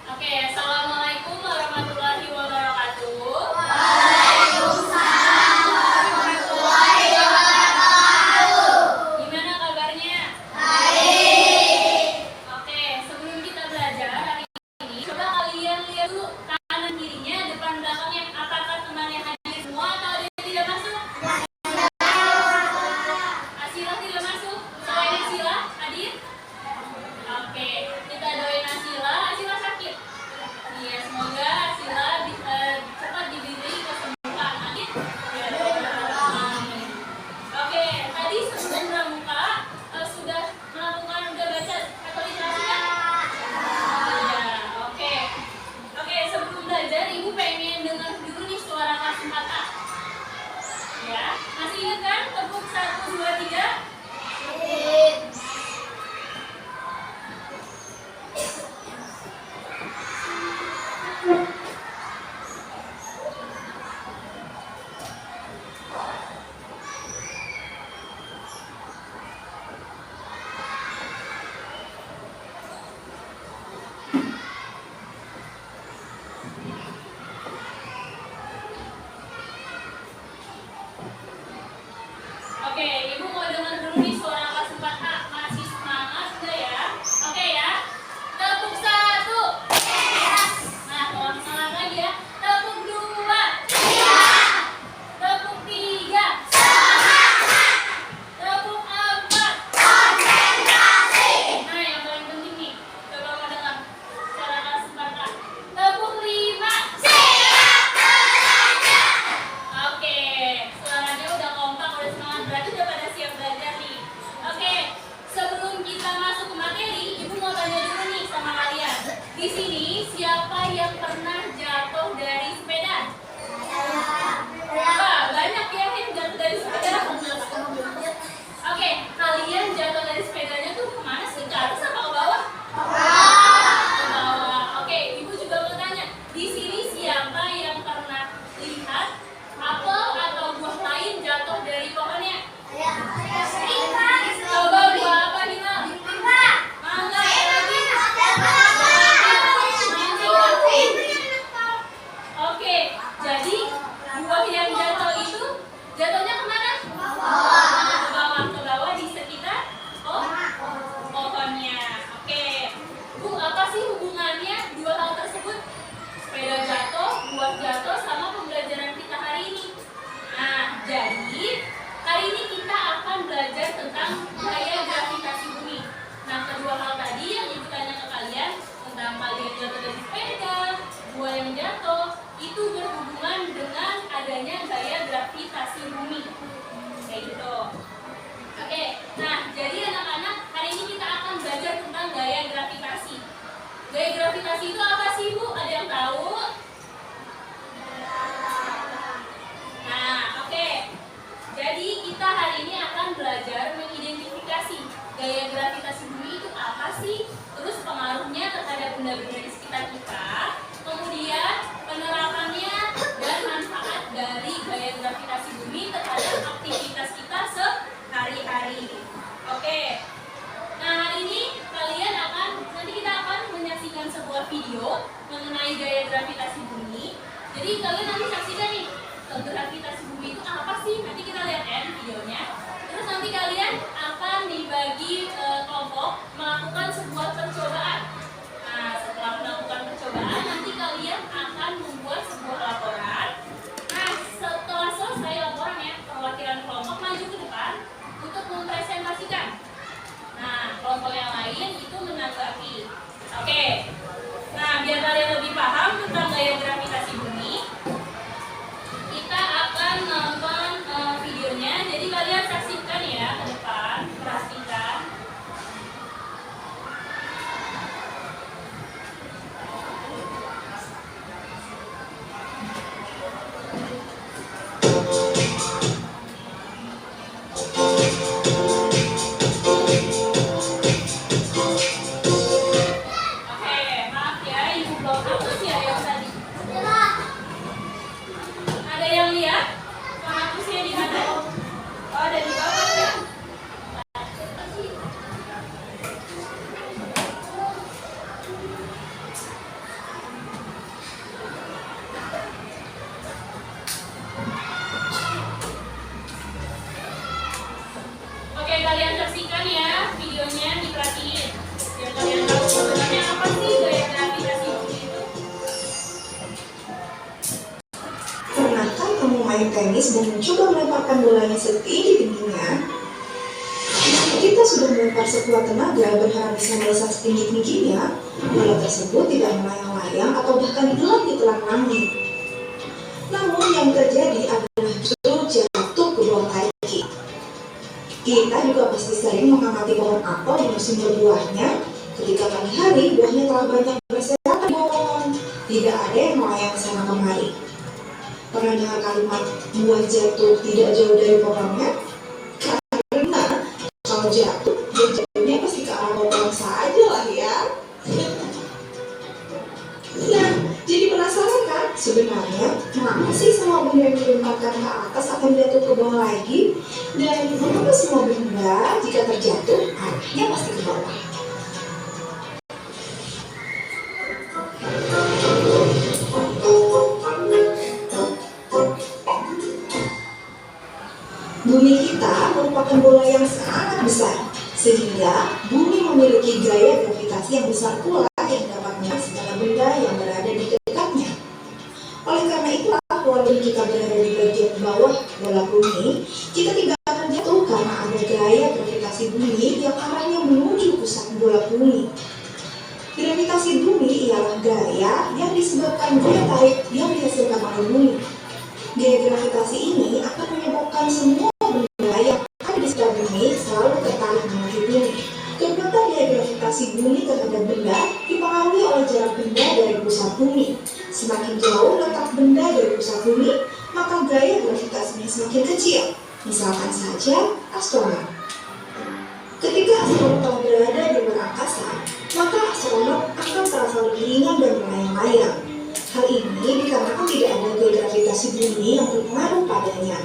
Oke, assalamualaikum warahmatullahi wabarakatuh. Waalaikumsalam warahmatullahi wabarakatuh. Gimana kabarnya? Baik. Oke, sebelum kita belajar hari ini, coba kalian lihat dulu kanan kirinya, depan belakangnya. Apakah temannya hadir semua atau ada yang tidak masuk? Asila tidak masuk. Selain Asila, hadir? Oke, kita doain Asila. Asila sakit. Iya, semoga Asila cepat diberi kesembuhan. Amin. Ya, amin. Oke, tadi sebelum pramuka sudah baca atau literasi kan? Ya, oke. Oke, sebelum belajar Ibu pengen dengar dulu nih suara kelas 4A. Ya, masih ingat kan? Tepuk 1, 2, 3. Oke, Ibu mau dengar dulu nih suara kelas 4A. Masih semangat enggak ya? Oke ya. Tepuk 1. Nah, kalau semangat lagi ya. Tepuk 2. Tepuk 3. Tepuk 4. Nah, yang paling penting nih. Coba mau dengar suara kelas 4A. Tepuk 5. Oke, suaranya udah kompak, udah semangat, berarti udah pada siap belajar nih. Oke, sebelum kita masuk ke materi, Ibu mau tanya dulu nih sama kalian. Di sini siapa yang pernah jatuh dari sepeda? Wah, banyak ya yang jatuh dari sepeda. Oke, kalian jatuh dari sepedanya tuh kemana sih? Ke atas apa ke bawah? Ke bawah. Oke, Ibu juga mau tanya. Di sini siapa yang pernah lihat apel atau buah lain jatuh dari pohonnya? Coba buah apa nih, Mal? Mangga, lagi? Oke, jadi buah yang jatuh itu jatuhnya kemana? Ke bawah di sekitar pohonnya. Oke, Bu, apa sih hubungannya dua hal tersebut? Sepeda jatuh, buah jatuh, sama pembelajaran kita hari ini. Nah, jadi hari ini kita akan belajar tentang gaya gravitasi bumi. Nah, kedua hal tadi yang Ibu tanya ke kalian tentang kalian jatuh dari sepeda, buah yang jatuh, itu berhubungan dengan adanya gaya gravitasi bumi. Kayak gitu. Oke, nah jadi anak-anak, hari ini kita akan belajar tentang gaya gravitasi. Gaya gravitasi itu apa sih, Bu? Ada yang tahu? Nah, oke. Jadi kita hari ini akan belajar mengidentifikasi gaya gravitasi bumi itu apa sih, terus pengaruhnya terhadap benda-benda di sekitar kita, kemudian penerapannya dan manfaat dari gaya gravitasi bumi terhadap aktivitas kita sehari-hari. Oke. Nah, hari ini nanti kita akan menyaksikan sebuah video mengenai gaya gravitasi bumi. Jadi kalian nanti saksikan nih, gravitasi bumi itu apa sih? Nanti kita lihat ya di videonya. Terus nanti kalian akan dibagi kelompok melakukan sebuah percobaan. Nah, setelah melakukan percobaan, nanti kalian akan membuat sebuah laporan. Nah, setelah selesai laporannya, perwakilan kelompok maju ke depan untuk mempresentasikan. Nah, kelompok yang lain itu menanggapi. Oke. Nah, biar kalian lebih paham tentang gaya gravitasi bumi, bermain tenis dan mencoba melemparkan bolanya setinggi-tingginya, kita sudah melempar sekuat tenaga berharap bisa melesat setinggi-tingginya, bola tersebut tidak melayang-layang atau bahkan hilang di telan langit. Namun yang terjadi adalah justru jatuh ke bawah kaki. Kita juga pasti sering mengamati pohon apel di musim berbuahnya. Ketika pagi hari, buahnya telah banyak berserakan di bawah pohon. Tidak ada yang melayang ke sana kemari. Pernah dengar kalimat buah jatuh tidak jauh dari pohonnya? Karena kalau jatuh, dia jatuhnya pasti ke arah pohon saja lah ya. Nah, jadi penasaran kan? Sebenarnya, mengapa sih semua benda yang dilemparkan ke atas akan jatuh ke bawah lagi? Dan mengapa semua benda jika terjatuh, arahnya pasti ke bawah? Bumi kita merupakan bola yang sangat besar, sehingga bumi memiliki gaya gravitasi yang besar pula yang dapat menarik segala benda yang berada di dekatnya. Oleh karena itulah, walaupun kita berada di bagian bawah bola bumi, kita tidak akan jatuh karena ada gaya gravitasi bumi yang arahnya menuju pusat bola bumi. Gravitasi bumi ialah gaya yang disebabkan gaya tarik yang dihasilkan oleh bumi. Gaya gravitasi ini akan menyebabkan semua benda yang ada di sekitar bumi selalu tertarik menuju bumi. Kekuatan gaya gravitasi bumi terhadap benda dipengaruhi oleh jarak benda dari pusat bumi. Semakin jauh letak benda dari pusat bumi, maka gaya gravitasinya semakin kecil. Misalkan saja astronot. Ketika astronot telah berada di luar angkasa, maka astronot akan terasa lebih ringan dan melayang-layang. Hal ini dikarenakan tidak ada gaya gravitasi bumi yang berpengaruh padanya.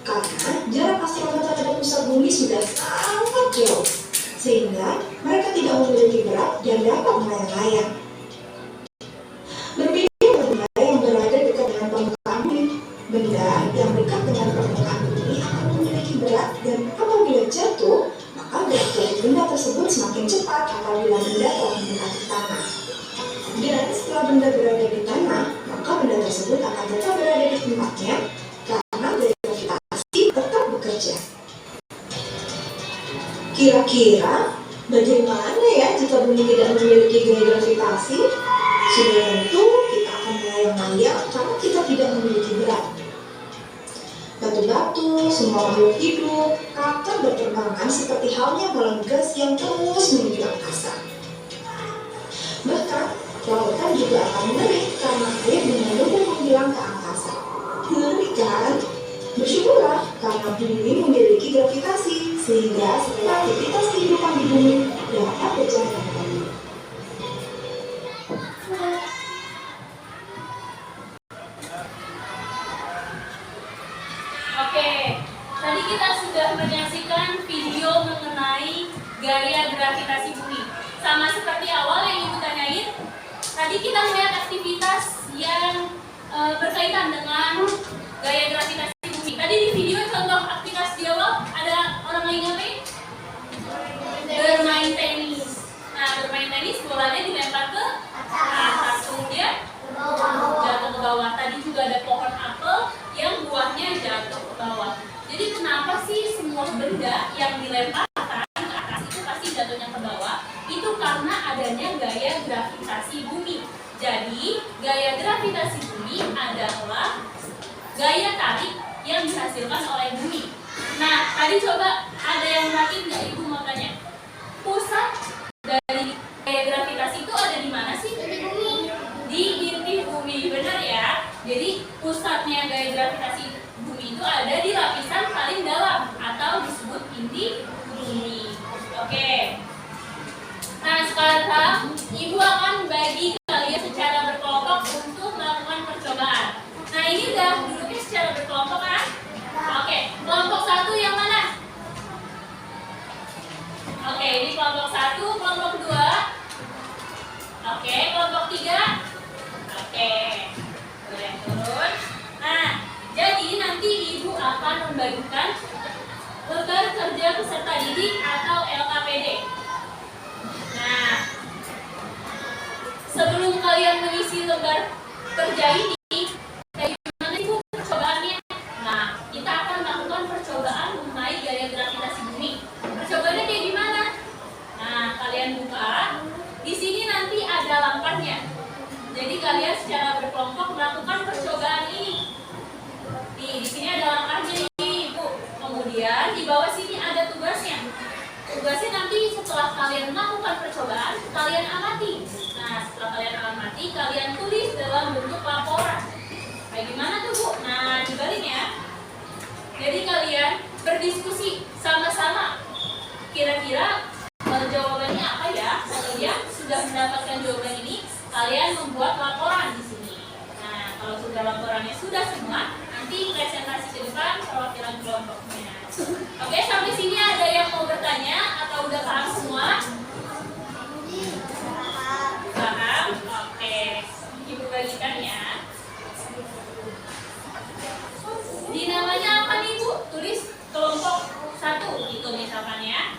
Karena jarak astronot terhadap pusat bumi sudah sangat jauh, sehingga mereka tidak memiliki berat dan dapat melayang-layang. Berbeda dengan benda yang berada dekat dengan permukaan bumi, benda yang dekat dengan permukaan bumi akan memiliki berat dan apabila jatuh, maka berat dari benda tersebut semakin cepat apabila benda telah mendekati tanah. Dan setelah benda berada di tanah, maka benda tersebut akan tetap berada di tempatnya karena gaya gravitasi tetap bekerja. Kira-kira bagaimana ya jika bumi tidak memiliki gaya gravitasi? Sudah tentu kita akan melayang-layang karena kita tidak memiliki berat. Batu-batu, semua makhluk hidup akan berterbangan seperti halnya balon gas yang terus menuju angkasa. Bahkan, lautan juga akan menarik karena air menyelubung menghilang ke angkasa. Ngeri kan? Bersyukurlah karena bumi memiliki gravitasi, sehingga segala aktivitas kehidupan di bumi dapat berjalan dengan baik. Oke, tadi kita sudah menyaksikan video mengenai gaya gravitasi bumi. Sama seperti awal yang Ibu tanyain, tadi kita melihat aktivitas yang berkaitan dengan gaya gravitasi bumi. Tadi di video contoh aktivitas di awal ada orang lagi ngapain? Bermain tenis. Nah, bermain tenis bolanya dilempar ke atas, kemudian jatuh ke bawah. Tadi juga ada pohon apel yang buahnya jatuh ke bawah. Jadi kenapa sih semua benda yang dilemparkan ke atas itu pasti jatuhnya ke bawah? Itu karena adanya gaya gravitasi bumi. Jadi gaya gravitasi bumi adalah gaya tarik yang dihasilkan oleh bumi. Nah, tadi coba ada yang merhatiin nggak Ibu makanya? Pusat dari gaya gravitasi itu ada di mana sih? Di inti bumi, benar ya? Jadi pusatnya gaya gravitasi bumi itu ada di lapisan paling dalam atau disebut inti bumi. Oke. Nah, sekarang Ibu akan bagi kalian secara berkelompok untuk melakukan percobaan. Nah, ini udah duduknya secara berkelompok kan? Oke, kelompok satu yang mana? Oke, ini kelompok satu, kelompok dua. Oke, kelompok tiga. Oke, boleh turun. Nah, jadi nanti Ibu akan membagikan lembar kerja peserta didik atau LKPD. Nah, sebelum kalian mengisi lembar kerja ini, bagaimana Ibu percobaannya? setelah kalian melakukan percobaan, kalian amati. Nah, setelah kalian amati, kalian tulis dalam bentuk laporan. Kayak gimana tuh, Bu? Nah, dibalik ya. Jadi kalian berdiskusi sama-sama. Kira-kira jawabannya apa ya? Kalian sudah mendapatkan jawaban ini, kalian membuat laporan di sini. Nah, kalau sudah laporannya sudah semua, nanti presentasi ke depan perwakilan kelompoknya. Oke, sampai sini ada yang mau bertanya atau udah paham semua? Paham? Oke, Ibu bagikan ya. Di namanya apa nih, Bu? Tulis kelompok 1 gitu misalkan ya.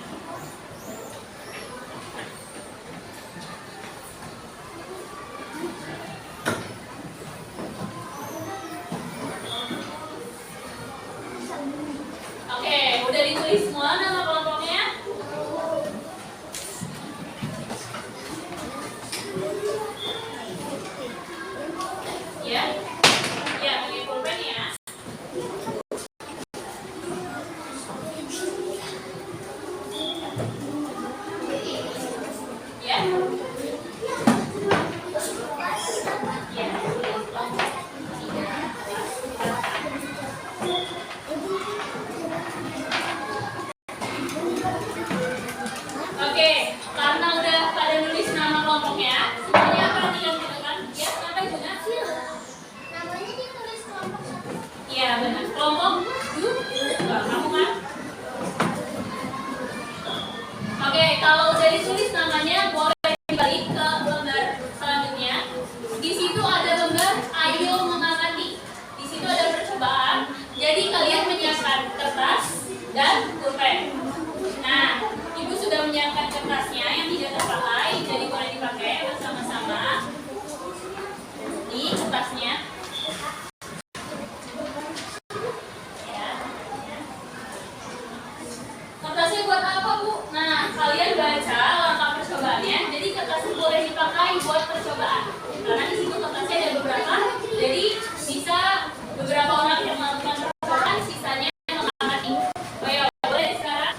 Oke, udah ditulis semua nama kelompoknya? Ya? Ya, pakai pulpen ya. Ya? Ya. Oke, karena udah pada nulis nama kelompoknya, semuanya perhatikan gitu kan? Ya, apa itu Nak? Namanya ditulis kelompok 1. Iya benar, kelompok 2, kamu kan? Oke, kalau udah ditulis namanya boleh dibalik ke lembar selanjutnya. Di situ ada lembar ayo mengamati. Di situ ada percobaan. Jadi kalian menyiapkan kertas dan pulpen. Nah, Ibu sudah menyiapkan kertasnya yang tidak terpakai, jadi boleh dipakai bersama-sama. Ini kertasnya. Ya. Kertasnya buat apa, Bu? Nah, kalian baca langkah percobaannya. Jadi kertasnya boleh dipakai buat percobaan. Karena di situ kertasnya ada beberapa. Jadi bisa beberapa orang yang melakukan percobaan, sisanya mengamati. Ayo, boleh sekarang.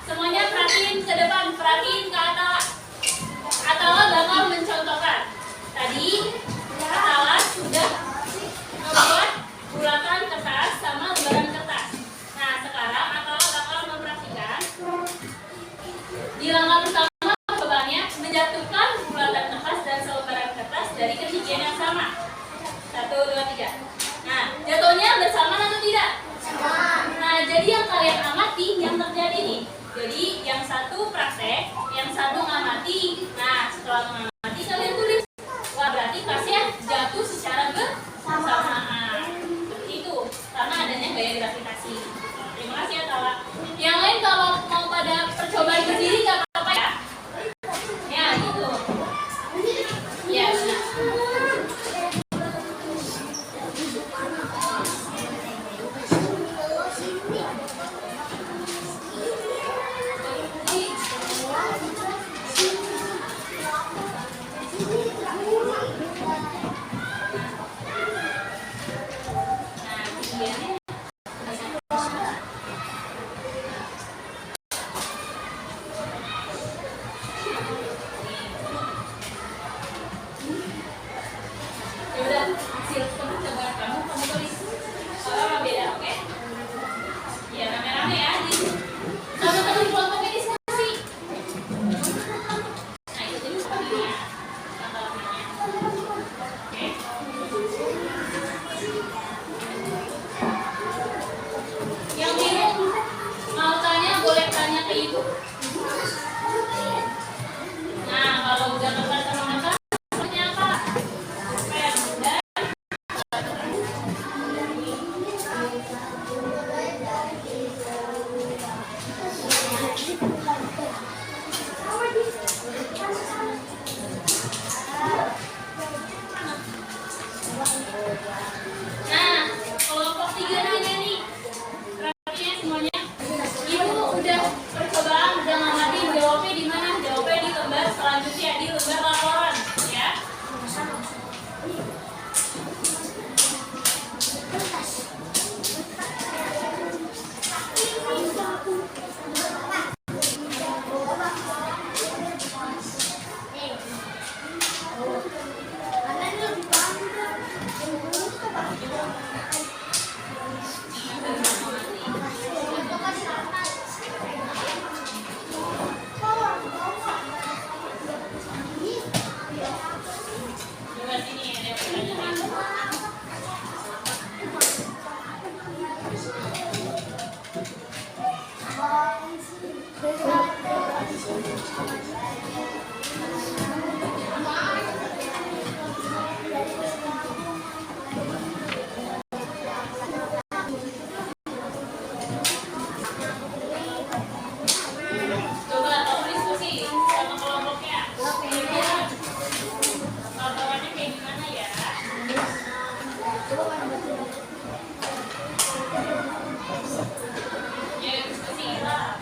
Semuanya perhatiin ke depan, perhatiin ke atas. Atala bakal mencoba dari ketinggian yang sama. 1, 2, 3. Nah, jatuhnya bersamaan atau tidak? Nah, jadi yang kalian amati yang terjadi nih. Jadi yang satu praktek, yang satu ngamati. Nah, setelah mengamati kalian tulis. Wah, berarti kelasnya jatuh secara bersamaan. Seperti itu, karena adanya gaya gravitasi. Terima kasih ya, Tawa. Yang lain kalau mau pada percobaan berdiri nggak apa-apa ya? Ya, gitu. Ya, benar. Yaudah, hasil percobaan kamu tulis. Kalau beda, oke? Ya, rame-rame ya. Sama teman kelompoknya diskusi. Nah, itu jadi sepertinya. Oke. Yang bingung mau tanya, boleh tanya ke ibu. Nah, kalau udah kelar sama kakak, tanya apa? Apa yang mudah? Nah, kelompok 3 nanya nih. Perhatian semuanya. Ibu udah percobaan, udah ngamatin, jawabnya di mana? Jawabnya di lembar selanjutnya, di lembar laporan, ya. Coba sini ada pertanyaan. Coba kamu diskusi sama kelompoknya. Kira-kira laporannya kayak gimana ya? Ya, diskusi lah.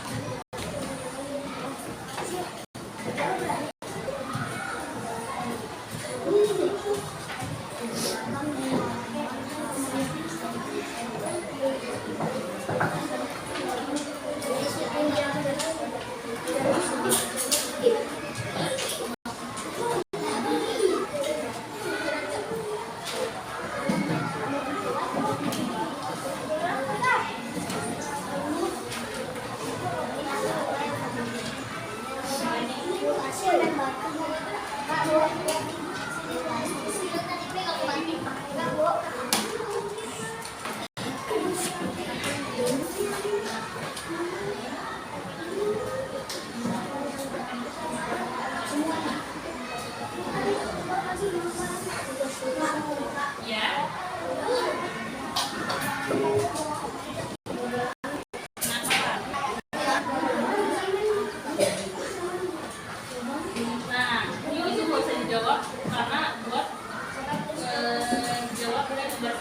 Ya. Nah, ini itu nggak usah dijawab karena buat jawab dari lembar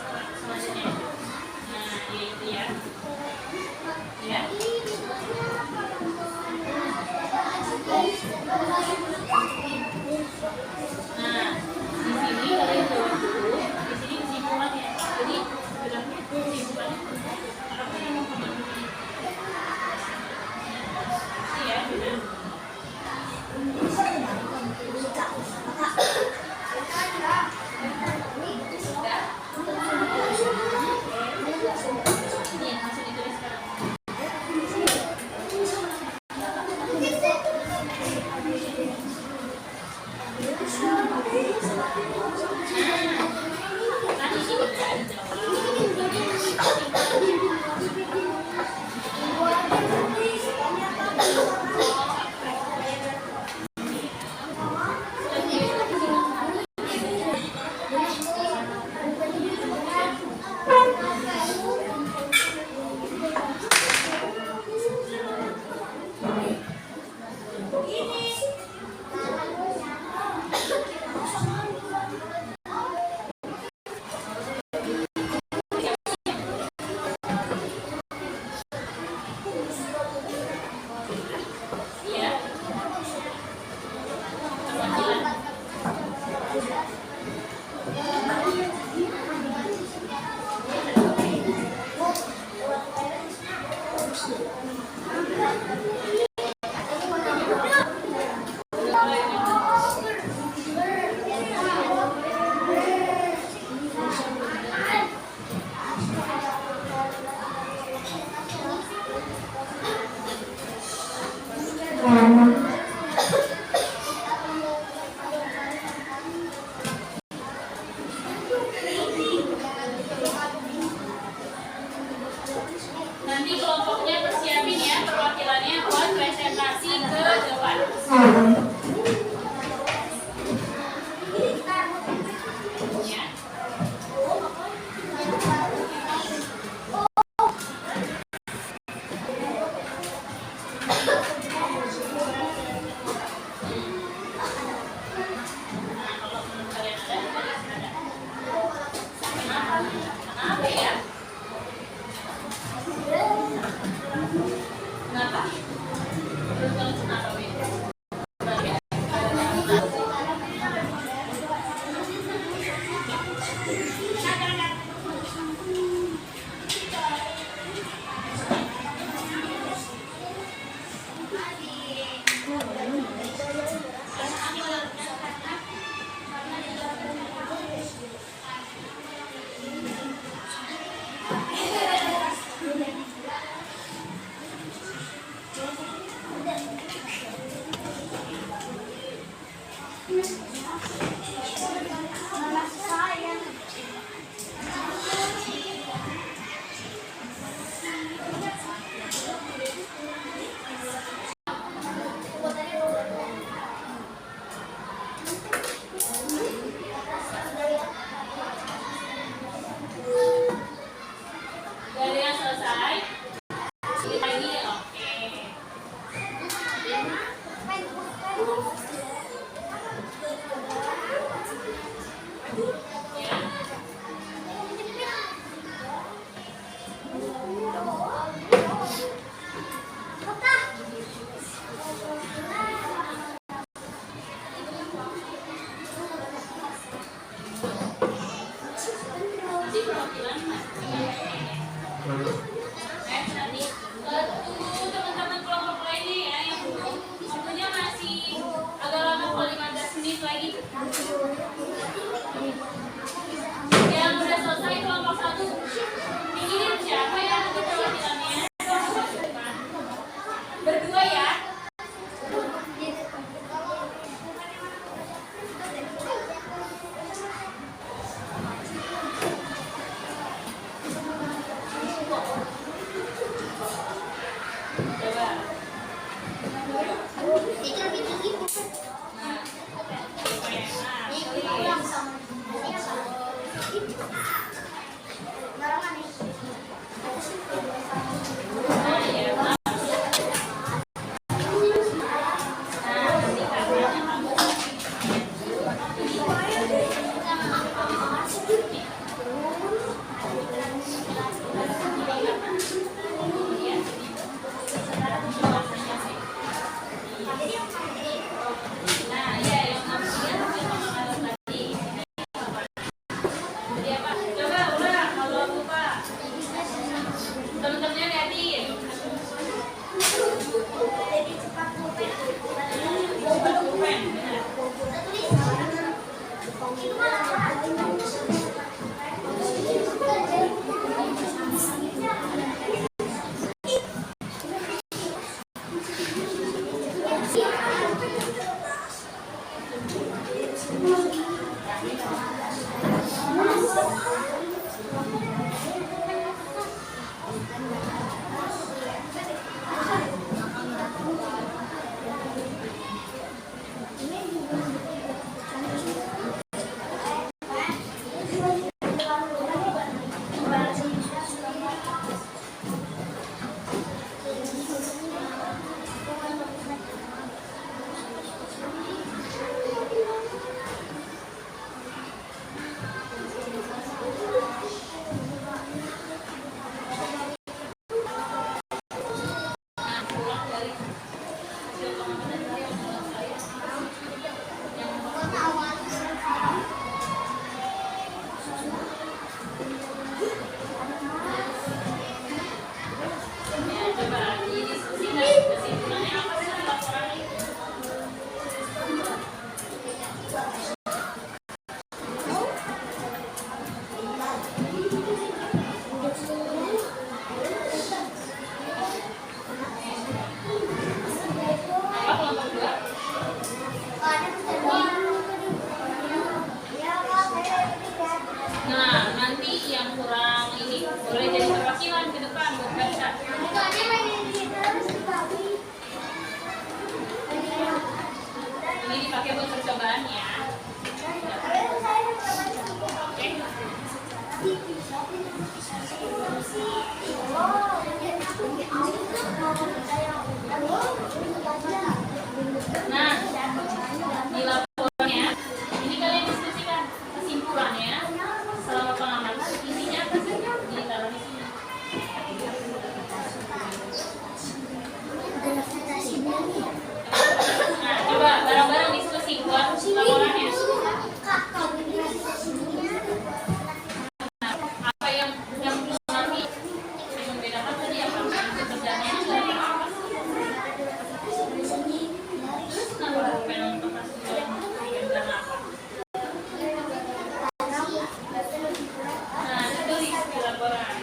Iya. Perwakilan. Nanti kelompoknya persiapin ya perwakilannya buat presentasi ke depan. Ya. Nah, kalau menurut kalian ada. Kenapa ya? Kenapa? Menurut kalian kenapa, Win? Gak ada yang selesai? Lagi, oke. Ya. Nanti perwakilan nanti tunggu teman-teman kelompok lain nih ya yang belum. Waktunya masih agak lama kok 15 menit lagi. Yang udah selesai kelompok 1 pikirin siapa ya nanti perwakilannya. Berdua ya. Coba. Itu lebih tinggi bukan? Nah, Boleh jadi perwakilan ke depan buat bangsa. Soalnya mainin terus di pabrik. Ini dipakai buat percobaan ya. Oke. Nah, di laporannya, ini kalian diskusikan kesimpulannya selama pengamatan isinya apa sih? Ditaruh di sini. Nah, coba bareng-bareng diskusi buat laporannya. Apa yang nanti yang membedakan tadi apa? Pekerjaannya itu dari apa? Terus kenapa pengen kertas juga pekerjaan apa? Nah, itu tulis di laporan.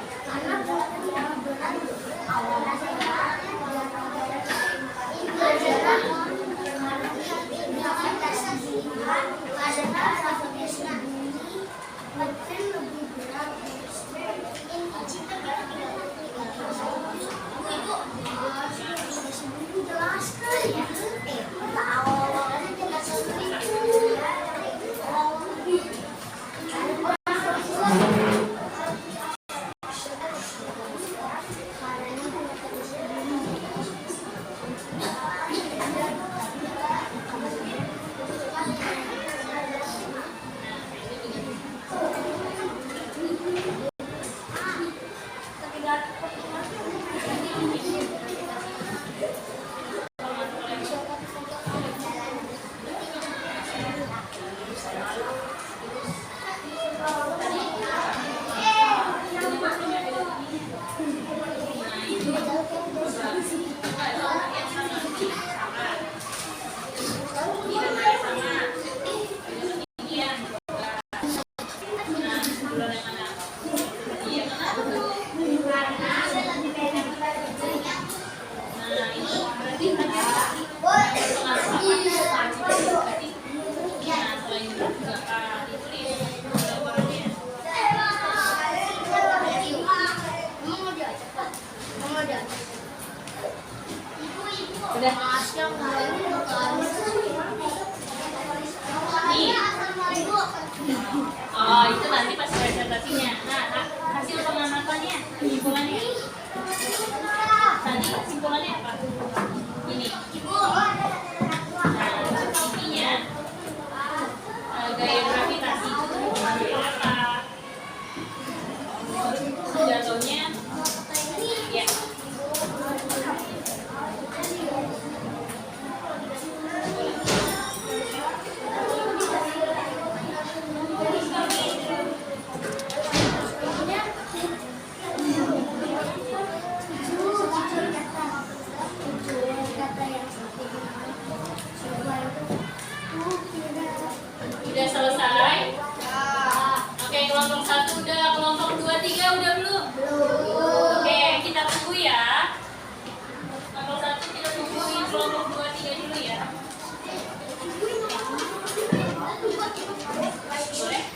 Oh, itu nanti pas presentasinya. Nah, hasil pengamatannya, kesimpulannya. Tadi kesimpulannya apa? Ini. Nah, intinya gaya gravitasi itu seperti apa? Jatuhnya, ya. Udah selesai? Oke, kelompok 1 udah, kelompok 2, 3 udah belum? Oke, kita tunggu ya. Kelompok 1 kita tungguin kelompok 2, 3 dulu ya. Boleh?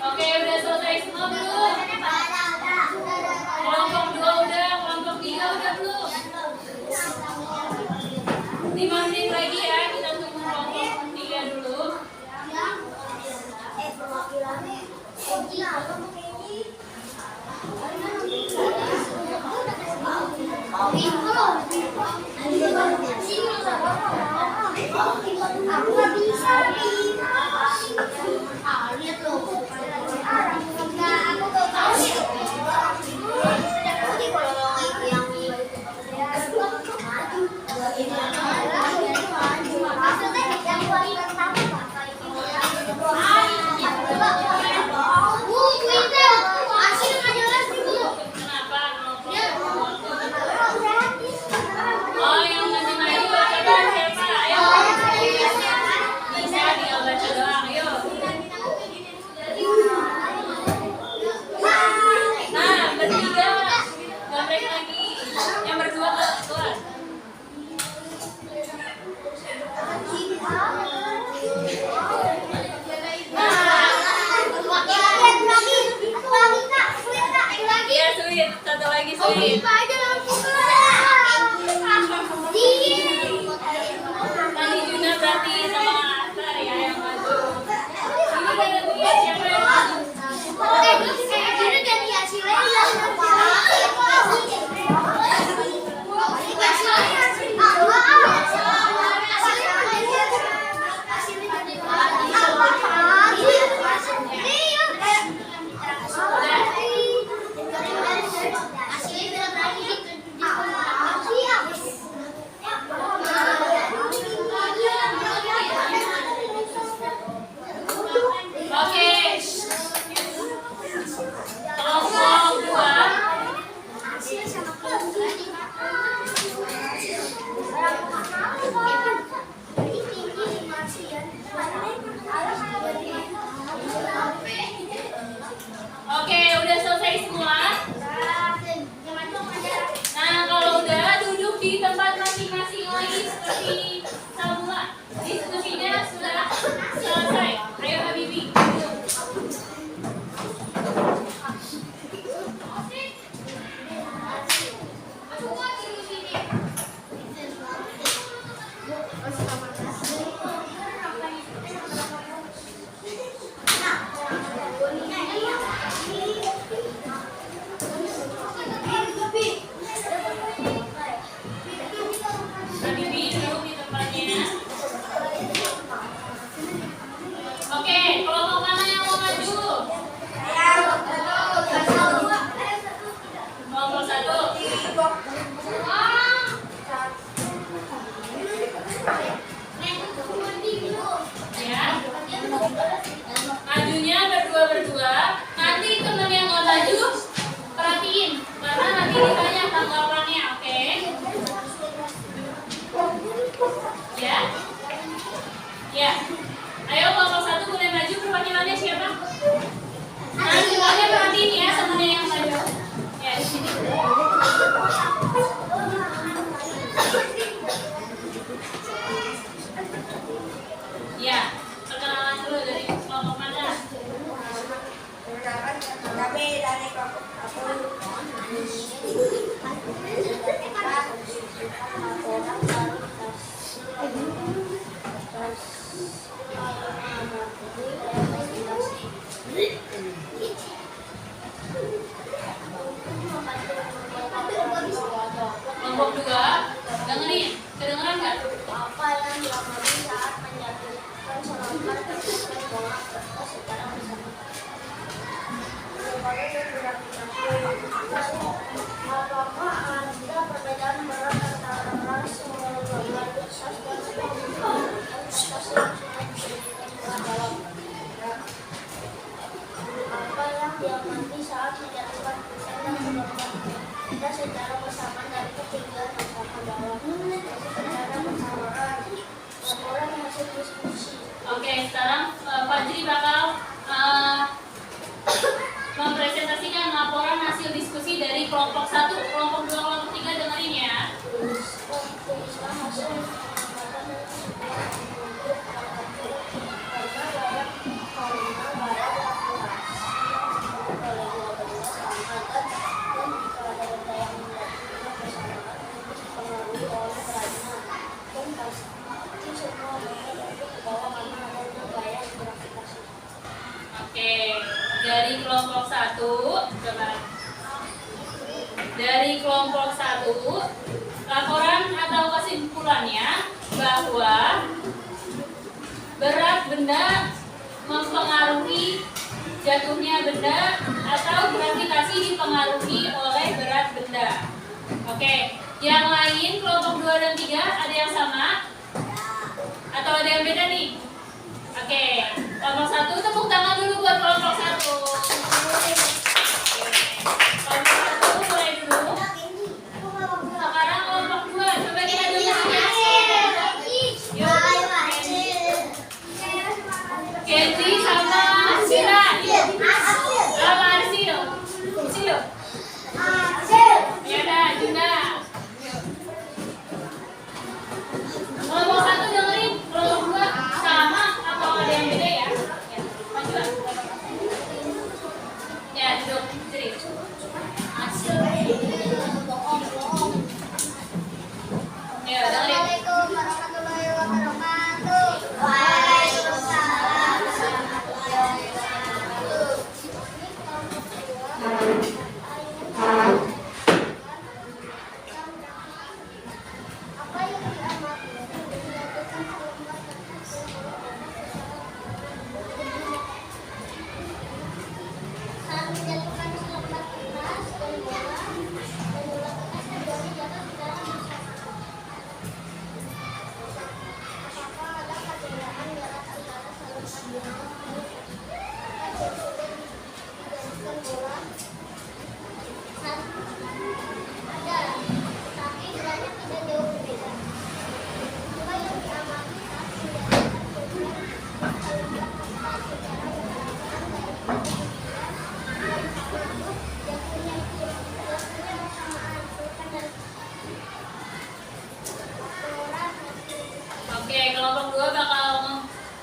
Oke, udah selesai semua belum? Kelompok 2 udah, kelompok 3 udah belum? 5 menit lagi ya, kita tunggu kelompok 3 dulu. Aku nggak bisa. Lihat loh. Nah, aku nggak tahu sih. Kenapa? Oh, yang ngasih Ayu coba siapa? Ayo. Bisa tinggal baca doang, ayo. Nah, bertiga gambreng lagi. Yang berdua keluar. Iya, Sweet. Satu lagi, Sweet. Nanti Juna berarti sama Atar ya yang maju. Ini gantian siapa yang maju? Oke. Kelompok 2. Oke, udah selesai semua. Nah, kalau udah duduk di tempat masing-masing lagi seperti semula. Diskusinya sudah selesai. Ayo Habibi. Habibi duduk di tempatnya. Oke, kelompok mana yang mau maju? Kelompok 1. Ya. Majunya berdua-berdua. Nanti teman yang mau maju perhatiin karena nanti ditanya tanggapannya, oke? Ya. Ya. Ayo kelompok 1 boleh maju, perwakilannya siapa? Nah, semuanya perhatiin ya temannya yang maju. Ya, di sini. Ya, perkenalan dulu dari kelompok mana? Kami dari kelompok 2, dengerin, kedengeran nggak? apa yang dilakukan saat menjatuhkan selokan tersebut bola kertas secara bersama. Apakah ada perbedaan berat antara ras, golongan, ras, dan Fajri bakal mempresentasikan laporan hasil diskusi dari kelompok 1, kelompok 2, kelompok 3 dengerin ya. Oke, dari kelompok 1, coba. Dari kelompok 1, laporan atau kesimpulannya bahwa berat benda mempengaruhi jatuhnya benda atau gravitasi dipengaruhi oleh berat benda. Oke, yang lain kelompok 2 dan 3 ada yang sama? Atau ada yang beda nih? Oke, kelompok 1 tepuk tangan dulu buat kelompok 1. Kelompok 1 mulai dulu. Sekarang kelompok 2, coba kita dengar ya. Yuk, Kenzi sama Sira. Sama Arsil. Arsil. Ya dah, Juna. Kelompok 1 dengerin, kelompok 2 sama atau ada yang beda ya? Ya, maju. Ya, duduk, sini. Ya, dengerin. Assalamualaikum warahmatullahi wabarakatuh. Waalaikumsalam warahmatullahi wabarakatuh. Apa yang diamati dilakukan kelompok saat menjatuhkan selembar kertas dari bola dan bola kertas kembali jatuh di dalam masyarakat. Apakah ada perbedaan jarak antara selembar kertas yang sudah dijadikan bola? Ada, tapi beratnya tidak jauh berbeda. Apa yang diamati saat menjatuhkan selembar kertas secara bersamaan dari jatuhnya bersamaan bukan dari laporan hasil. Oke, kelompok 2 bakal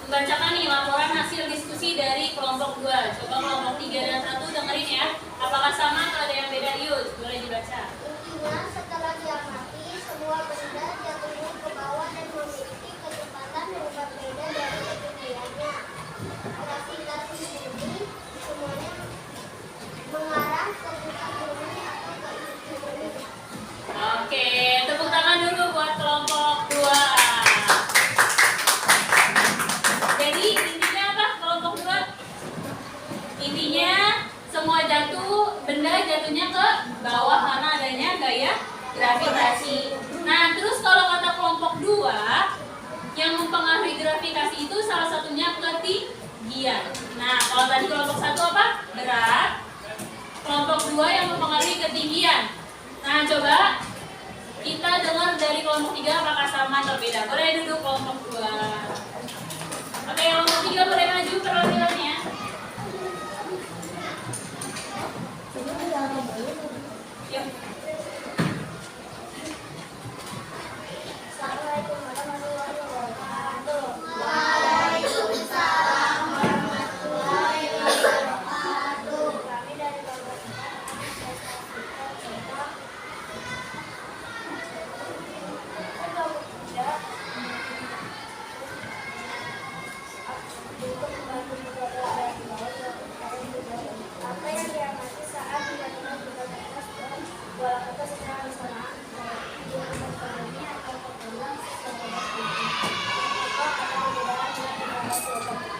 membacakan nih laporan hasil diskusi dari kelompok 2. Coba kelompok 3 dan 1 dengerin ya. Apakah sama atau ada yang beda? Yuk, boleh dibaca. Intinya, setelah diamati, semua benda jatuhnya ke bawah dan memiliki kecepatan yang berbeda dari ketinggiannya. Gravitasi bumi semuanya mengarah ke pusat bumi atau ke inti bumi. Oke, tepuk tangan dulu buat kelompok 2. Jadi intinya apa kelompok 2? Intinya semua benda jatuhnya ke bawah karena adanya gaya gravitasi. Nah, terus kalau kata kelompok 2, yang mempengaruhi gravitasi itu salah satunya ketinggian. Nah, kalau tadi kelompok 1 apa? Berat. Kelompok 2 yang mempengaruhi ketinggian. Nah, coba kita dengar dari kelompok 3 apakah sama atau beda. Boleh duduk kelompok 2. Oke, kelompok 3 boleh maju perwakilannya. Yuk. Assalamualaikum warahmatullahi wabarakatuh. Waalaikumsalam warahmatullahi wabarakatuh. Kami dari kelompok 3. Apa yang diamati saat dilakukan bola kertas secara bersamaan ini atau pertemuan secara bersamaan? Apakah ada perbedaan yang antara bola kertas dan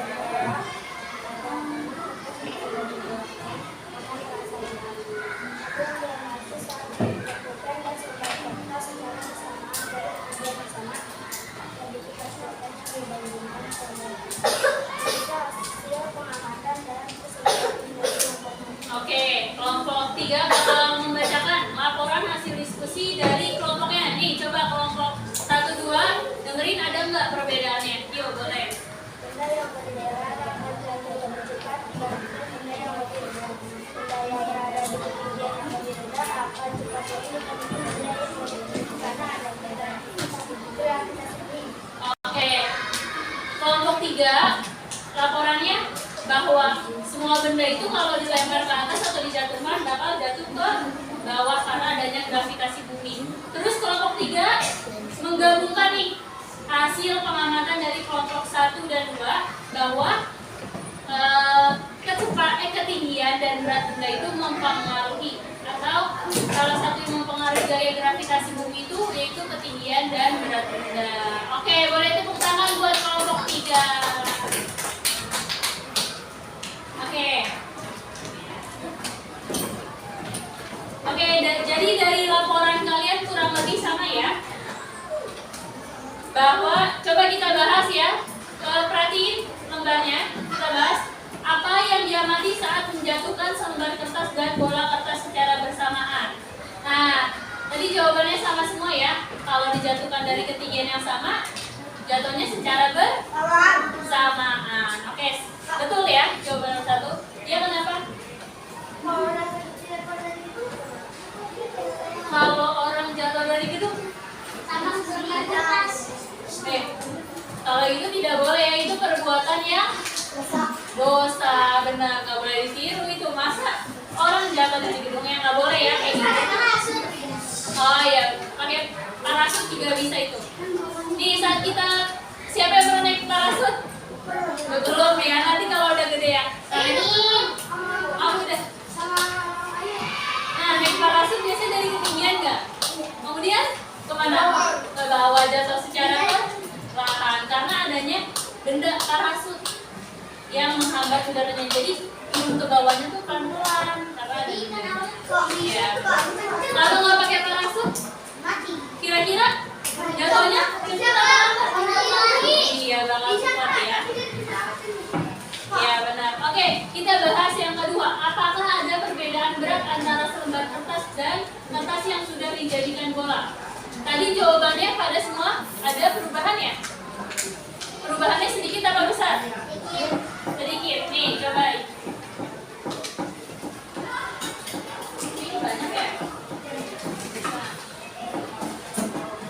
bola? Apa yang diamati saat dilakukan dan secara kertas secara bersamaan dari tujuan bersama dan dikasihkan dibandingkan sama jika hasil pengamatan dan kesimpulan dari kelompok. Oke, kelompok 3 bakal membacakan laporan hasil diskusi dari kelompoknya. Nih, coba kelompok 1, 2 dengerin ada nggak perbedaannya? Yuk, boleh. Benda yang berderak akan selalu lebih cepat dibandingkan benda yang lebih rendah. Benda yang berada di ketinggian yang lebih rendah akan cepat lagi dibandingkan benda yang lebih tinggi karena ada gravitasi bumi. Oke, kelompok 3 laporannya bahwa semua benda itu kalau dilempar ke atas atau dijatuhkan bakal jatuh ke bawah karena adanya gravitasi bumi. Terus kelompok 3 menggabungkan nih hasil pengamatan dari kelompok 1 dan 2 bahwa ketinggian dan berat benda itu mempengaruhi, atau salah satu yang mempengaruhi gaya gravitasi bumi itu yaitu ketinggian dan berat benda. Oke, boleh tepuk tangan buat kelompok 3. Oke, jadi dari laporan kalian kurang lebih sama ya. Bahwa coba kita bahas ya. Perhatiin lembarnya, kita bahas apa yang diamati saat menjatuhkan selembar kertas dan bola kertas secara bersamaan. Nah, tadi jawabannya sama semua ya. Kalau dijatuhkan dari ketinggian yang sama, jatuhnya secara bersamaan. Oke, betul ya jawaban 1. Dia kenapa? Kalau orang jatuh dari gedung Sama seperti kertas. Kalau itu tidak boleh ya, itu perbuatan yang dosa, benar, nggak boleh ditiru itu. Masa orang jatuh dari gedungnya nggak boleh ya kayak gitu. Oh iya, pakai parasut juga bisa itu. Nih saat kita, siapa yang pernah naik parasut? Belum ya, nanti kalau udah gede ya. Udah. Nah, naik parasut biasanya dari ketinggian nggak? Kemudian kemana? Ke bawah, jatuh secara perlahan karena adanya benda parasut yang menghambat udaranya. Jadi turun ke bawahnya tuh pelan-pelan karena ada benda. Ya. Kalau nggak pakai parasut, kira-kira jatuhnya cepat apa lambat? Iya, bakal cepat ya. Ya benar. Oke, kita bahas yang kedua. Apakah ada perbedaan berat antara selembar kertas dan kertas yang sudah dijadikan bola? Tadi jawabannya pada semua ada perubahan ya? Perubahannya sedikit apa besar? Sedikit. Nih, coba. Ini banyak ya?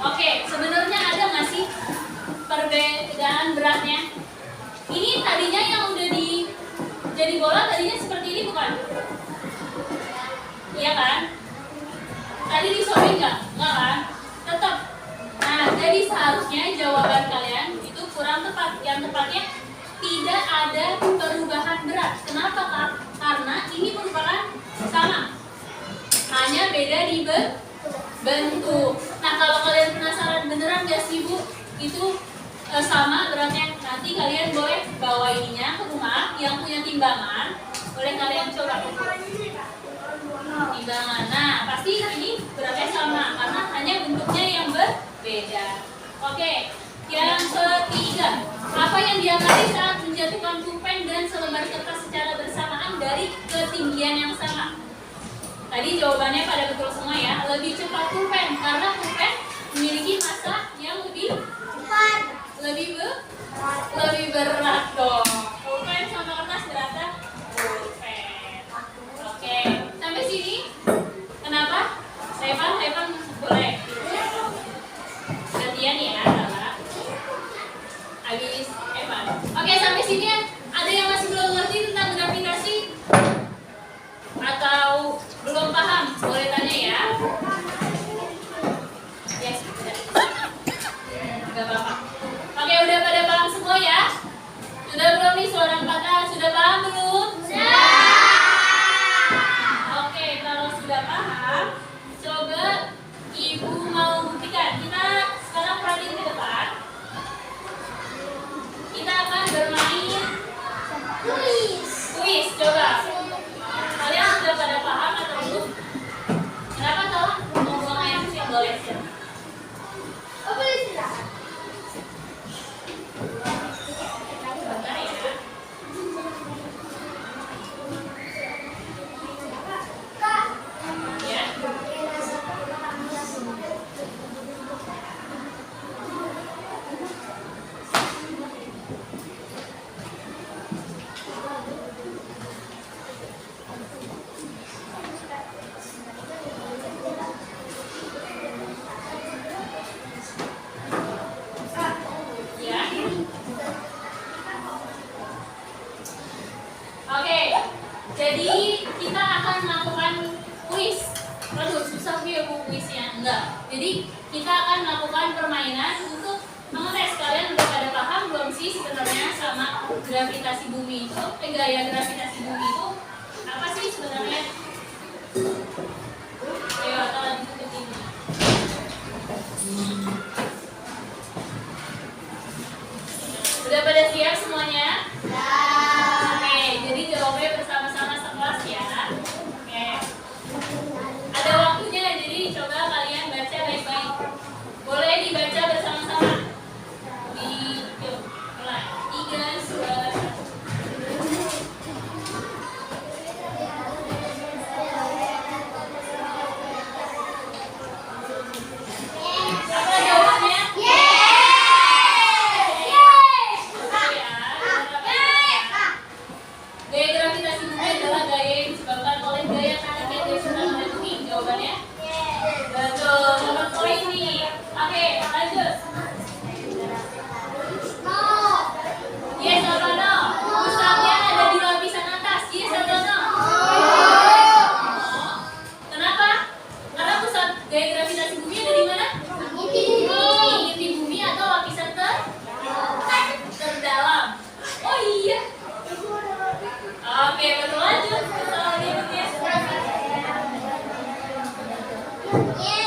Oke, sebenarnya ada nggak sih perbedaan beratnya? Ini tadinya yang udah jadi bola tadinya seperti ini bukan? Iya kan? Tadi disobek nggak? Nggak kan? Tetap. Nah, jadi seharusnya jawaban kalian itu kurang tepat. Yang tepatnya tidak ada perubahan berat. Kenapa Kak? Karena ini merupakan sama. Hanya beda di bentuk. Nah, kalau kalian penasaran beneran nggak sih Bu? Itu sama beratnya. Nanti kalian boleh bawa ininya ke rumah. Yang punya timbangan boleh kalian coba timbangan. Nah, pasti ini beratnya sama karena hanya bentuknya yang berbeda. Oke, yang ketiga, apa yang diamati saat menjatuhkan pulpen dan selembar kertas secara bersamaan dari ketinggian yang sama? Tadi jawabannya pada betul semua ya. Lebih cepat pulpen karena pulpen memiliki massa yang lebih cepat, lebih berat dong. Pulpen sama kertas berapa? Pulpen. Oke, sampai sini. Kenapa? Hepan boleh. Gantian ya, Lala. Habis hepan. Oke, sampai sini ada yang masih belum ngerti tentang gravitasi? Atau belum paham? Boleh tanya ya. Yes, udah. Gak apa-apa. Oke, udah pada paham semua ya? Sudah belum nih suara 4A? Sudah paham belum? Sudah. Oke, kalau sudah paham, coba Ibu Jadi kita akan melakukan permainan untuk mengetes. Kalian udah pada paham belum sih sebenarnya sama gravitasi bumi itu? Gaya gravitasi bumi itu apa sih sebenarnya? Ayo, kalau ditutup ini. Udah pada siap semuanya? Oke, jadi jawabnya bersama-sama sekelas ya. Oke. Ada waktunya, jadi coba kalian baca baik-baik. Boleh dibaca bersama-sama. Yuk, mulai. 3, 2, 1. Apa jawabannya? Gaya gravitasi bumi adalah gaya yang disebabkan oleh gaya tarik yang dihasilkan oleh bumi. Jawabannya? Betul. Nomor poin nih. Oke, lanjut. Yes atau no? Pusatnya ada di lapisan atas. Yes atau no? Kenapa? Karena pusat gaya gravitasi bumi ada di mana? Di bumi atau lapisan terdalam. Oh iya. Oke, betul, lanjut. Soal berikutnya. Oke,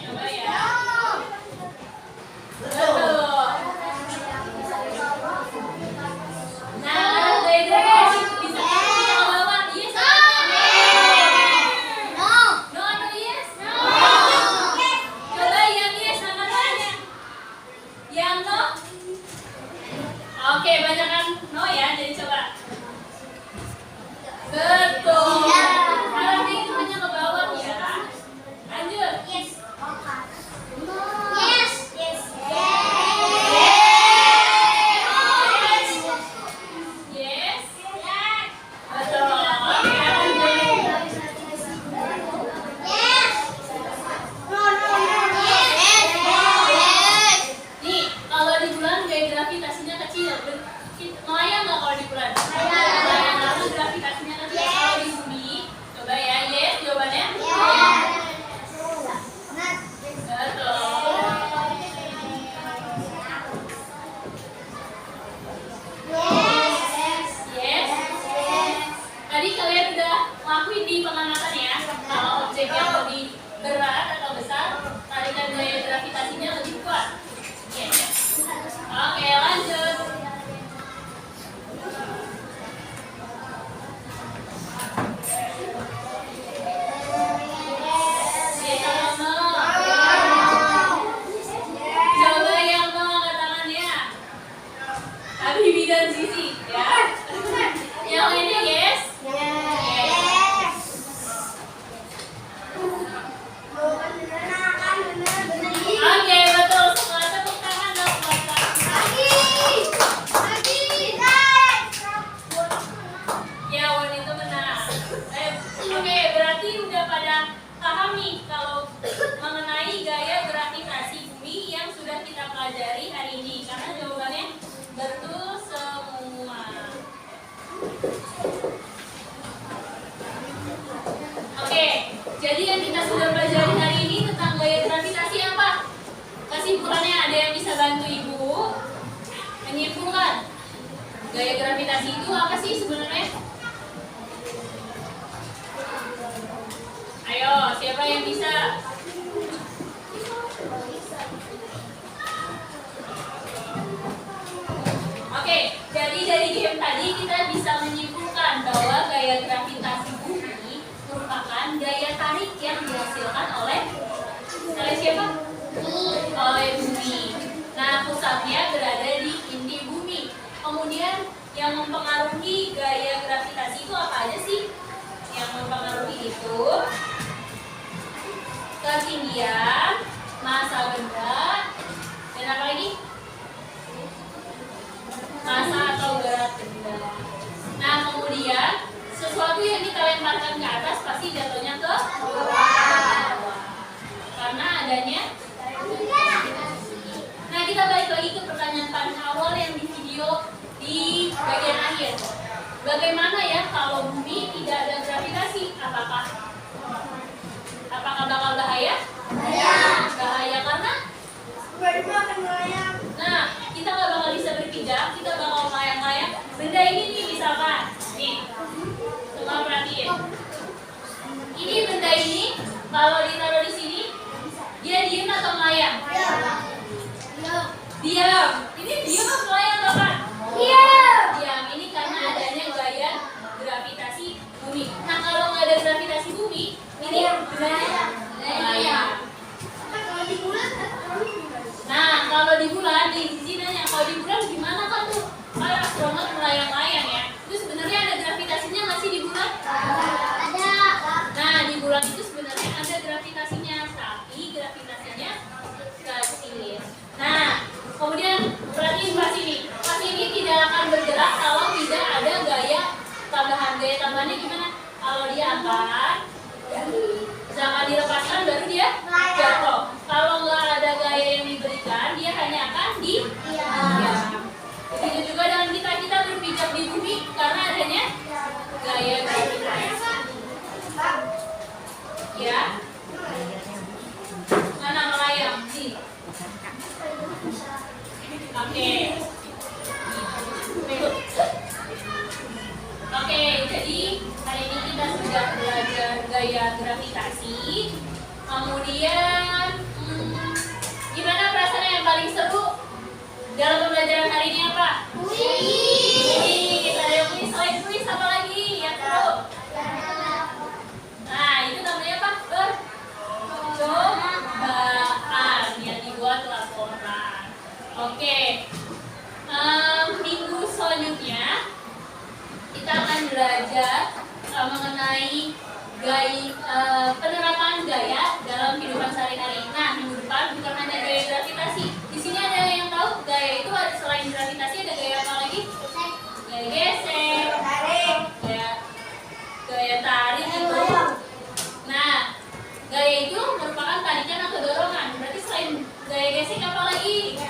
coba ya. Betul. Nah, gaya gravitasi bisa ke bawah. Yes atau no? No atau yes? Coba yang yes sama no-nya. Yang no? Oke, banyakkan no ya, jadi coba. Betul. Arahnya itu hanya ke bawah ya. Lanjut. Yes. Yes. Betul. Oke, lanjut. Nih, kalau di bulan gaya gravitasinya kecil. Melayang nggak kalau di bulan? Melayang karena gravitasinya kecil. Kalau di bumi, coba ya. Yes, jawabannya? Betul. Yes. Tadi kalian udah ngelakuin di pengamatan ya. Kalau objek yang lebih berat atau besar, tarikan gaya gravitasinya lebih kuat. Yes. Oke, lanjut. Yes atau no? Coba yang no angkat tangannya. Habibie dan Zizi ya. Yang lainnya yes? Yes. Oke, betul. Semua tepuk tangan dong buat ya, Wan itu benar. Oke, berarti udah pada paham nih kalau mengenai gaya gravitasi bumi yang sudah kita pelajari hari ini. Karena jawabannya betul semua. Oke, jadi yang kita sudah pelajari hari ini tentang gaya gravitasi apa? Kesimpulannya ada yang bisa bantu Ibu menyimpulkan gaya gravitasi itu apa sih sebenarnya? Ayo, siapa yang bisa? Oke, jadi dari game tadi kita bisa menyimpulkan bahwa gaya gravitasi bumi merupakan gaya tarik yang dihasilkan oleh siapa? Oleh bumi. Nah, pusatnya berada di inti bumi. Kemudian yang mempengaruhi gaya gravitasi itu apa aja sih? Yang mempengaruhi itu ketinggian, massa benda, dan apa lagi? Massa atau berat benda. Nah, kemudian sesuatu yang kita lemparkan ke atas pasti jatuhnya ke bawah. Karena adanya. Nah, kita balik lagi ke pertanyaan paling awal yang di video di bagian akhir. Bagaimana ya kalau bumi tidak ada gravitasi? Apakah Kalau ditaruh di sini, dia diem atau melayang? Diam. Ini diam atau melayang, Bapak? Diam. Ini karena adanya gaya gravitasi bumi. Nah, kalau nggak ada gravitasi bumi, ini benarnya melayang. Nah, kalau di bulan, di sini nanya, kalau di bulan gimana kan tuh? Kalau astronot melayang-layang ya. Itu sebenarnya ada gravitasinya nggak sih di bulan? Nah, di bulan itu sebenarnya ada gravitasinya, tapi gravitasinya kecil. Nah, kemudian perhatiin pas ini. Pas ini tidak akan bergerak kalau tidak ada gaya tambahan. Gaya tambahannya gimana? Kalau dia angkat, jangan dilepaskan baru dia jatuh. Kalau nggak ada gaya yang diberikan, dia hanya akan diam. Begitu juga dengan kita berpijak di bumi karena adanya gaya gravitasi. Ya, mana melayang sih? Oke. Oke, jadi hari ini kita sudah belajar gaya gravitasi. Kemudian, gimana perasaan yang paling seru dalam pembelajaran hari ini apa? Kita ada kuis, selain kuis apa lagi yang seru? Nah, itu namanya apa? Percobaan yang dibuat laporan. Oke. Minggu selanjutnya kita akan belajar mengenai penerapan gaya dalam kehidupan sehari-hari. Nah, minggu depan bukan hanya gaya gravitasi. Di sini ada yang tahu gaya itu ada selain gravitasi ada gaya apa lagi? Gaya gesek, gaya tarik gitu. Nah, gaya itu merupakan tarikan atau dorongan. Berarti selain gaya gesek apa lagi?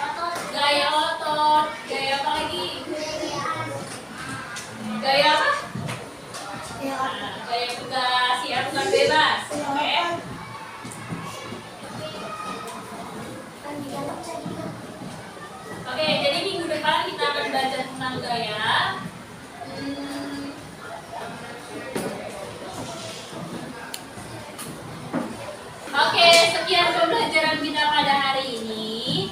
Gaya otot. Gaya apa lagi? Gaya apa? Nah, gaya tugas ya, bukan bebas. Oke. Oke, jadi minggu depan kita akan belajar tentang gaya. Oke, sekian pembelajaran kita pada hari ini.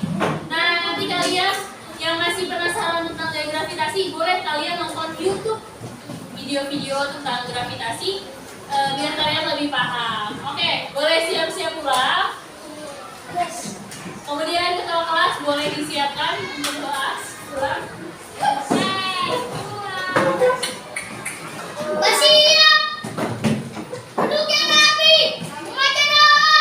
Nah, nanti kalian yang masih penasaran tentang gaya gravitasi, boleh kalian nonton YouTube video-video tentang gravitasi biar kalian lebih paham. Oke, boleh siap-siap pulang. Kemudian ketua kelas boleh disiapkan untuk kelas pulang. Siap. Duduk yang rapi. Membaca doa.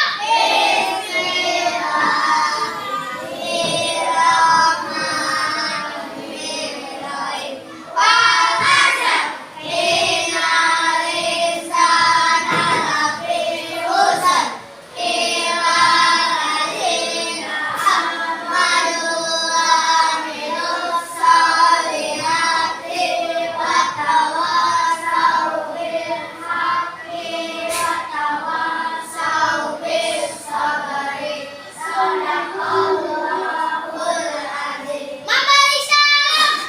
Mama Lisa.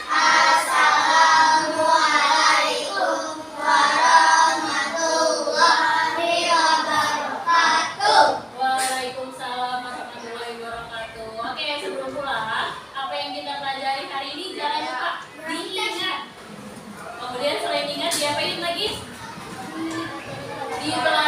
Assalamualaikum warahmatullahi wabarakatuh. Waalaikumsalam warahmatullahi wabarakatuh. Oke, sebelum pulang, apa yang kita pelajari hari ini jangan lupa diingat. Kemudian selain ingat, diapain lagi? Dipelajari.